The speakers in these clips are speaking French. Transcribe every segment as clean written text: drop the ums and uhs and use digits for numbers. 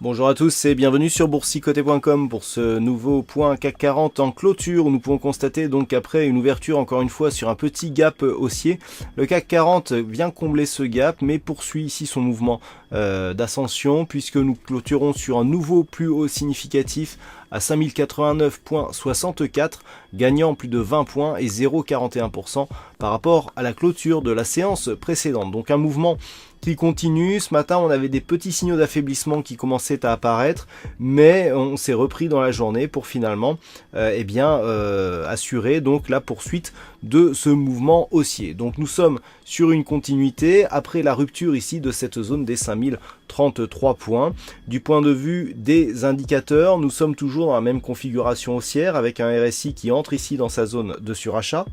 Bonjour à tous et bienvenue sur boursicoté.com pour ce nouveau point CAC 40 en clôture où nous pouvons constater donc après une ouverture encore une fois sur un petit gap haussier, le CAC 40 vient combler ce gap mais poursuit ici son mouvement d'ascension puisque nous clôturons sur un nouveau plus haut significatif à 5089,64, gagnant plus de 20 points et 0,41% par rapport à la clôture de la séance précédente. Donc un mouvement qui continue. Ce matin, on avait des petits signaux d'affaiblissement qui commençaient à apparaître, mais on s'est repris dans la journée pour finalement assurer donc la poursuite de ce mouvement haussier. Donc nous sommes sur une continuité après la rupture ici de cette zone des 5033 points. Du point de vue des indicateurs, nous sommes toujours dans la même configuration haussière avec un RSI qui entre ici dans sa zone de surachat.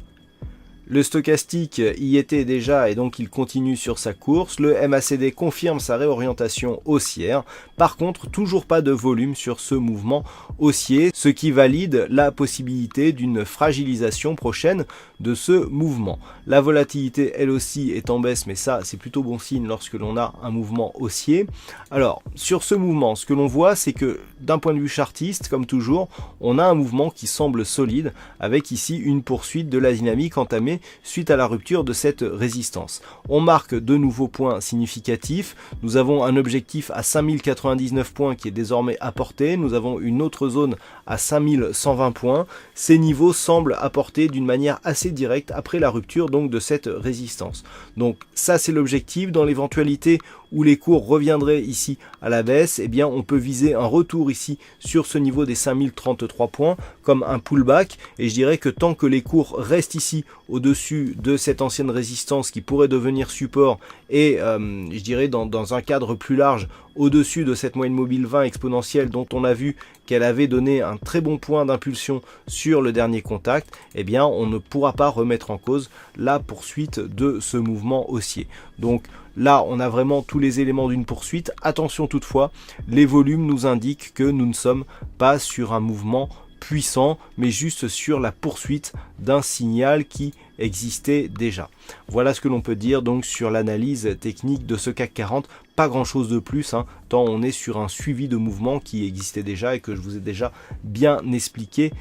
Le stochastique y était déjà et donc il continue sur sa course. Le MACD confirme sa réorientation haussière. Par contre, toujours pas de volume sur ce mouvement haussier, ce qui valide la possibilité d'une fragilisation prochaine de ce mouvement. La volatilité, elle aussi, est en baisse, mais ça, c'est plutôt bon signe lorsque l'on a un mouvement haussier. Alors, sur ce mouvement, ce que l'on voit, c'est que d'un point de vue chartiste, comme toujours, on a un mouvement qui semble solide, avec ici une poursuite de la dynamique entamée suite à la rupture de cette résistance. On marque de nouveaux points significatifs. Nous avons un objectif à 5099 points qui est désormais à portée. Nous avons une autre zone à 5120 points. Ces niveaux semblent apportés d'une manière assez directe après la rupture donc de cette résistance. Donc ça c'est l'objectif. Dans l'éventualité où les cours reviendraient ici à la baisse, eh bien on peut viser un retour ici sur ce niveau des 5033 points comme un pullback, et je dirais que tant que les cours restent ici au-dessus de cette ancienne résistance qui pourrait devenir support et je dirais dans un cadre plus large au-dessus de cette moyenne mobile 20 exponentielle dont on a vu qu'elle avait donné un très bon point d'impulsion sur le dernier contact, eh bien on ne pourra pas remettre en cause la poursuite de ce mouvement haussier. Donc là, on a vraiment tous les éléments d'une poursuite. Attention toutefois, les volumes nous indiquent que nous ne sommes pas sur un mouvement puissant, mais juste sur la poursuite d'un signal qui existait déjà. Voilà ce que l'on peut dire donc sur l'analyse technique de ce CAC 40. Pas grand chose de plus, tant on est sur un suivi de mouvement qui existait déjà et que je vous ai déjà bien expliqué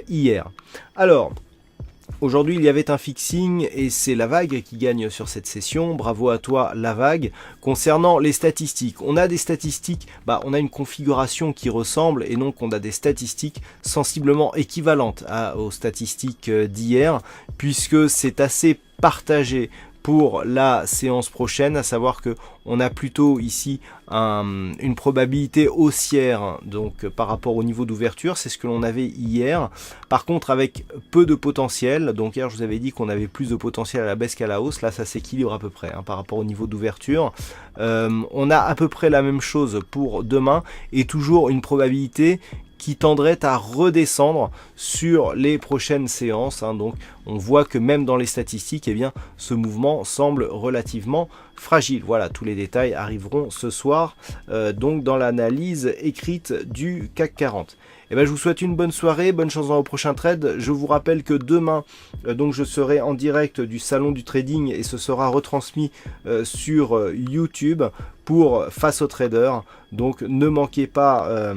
hier. Alors, aujourd'hui, il y avait un fixing et c'est la vague qui gagne sur cette session. Bravo à toi, la vague. Concernant les statistiques, on a des statistiques, on a une configuration qui ressemble et donc on a des statistiques sensiblement équivalentes aux statistiques d'hier puisque c'est assez partagé pour la séance prochaine, à savoir que on a plutôt ici une probabilité haussière donc par rapport au niveau d'ouverture, c'est ce que l'on avait hier. Par contre avec peu de potentiel, donc hier je vous avais dit qu'on avait plus de potentiel à la baisse qu'à la hausse, là ça s'équilibre à peu près par rapport au niveau d'ouverture. On a à peu près la même chose pour demain et toujours une probabilité qui tendrait à redescendre sur les prochaines séances. Donc on voit que même dans les statistiques, eh bien, ce mouvement semble relativement fragile. Voilà, tous les détails arriveront ce soir donc dans l'analyse écrite du CAC 40. Et je vous souhaite une bonne soirée, bonne chance dans vos prochains trades. Je vous rappelle que demain, donc je serai en direct du salon du trading et ce sera retransmis sur YouTube pour Face aux traders. Donc ne manquez pas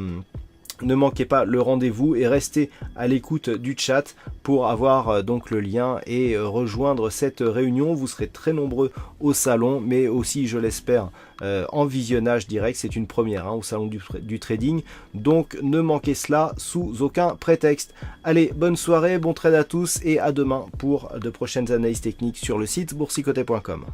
le rendez-vous et restez à l'écoute du chat pour avoir donc le lien et rejoindre cette réunion. Vous serez très nombreux au salon, mais aussi, je l'espère, en visionnage direct. C'est une première au salon du trading. Donc ne manquez cela sous aucun prétexte. Allez, bonne soirée, bon trade à tous et à demain pour de prochaines analyses techniques sur le site boursicoté.com.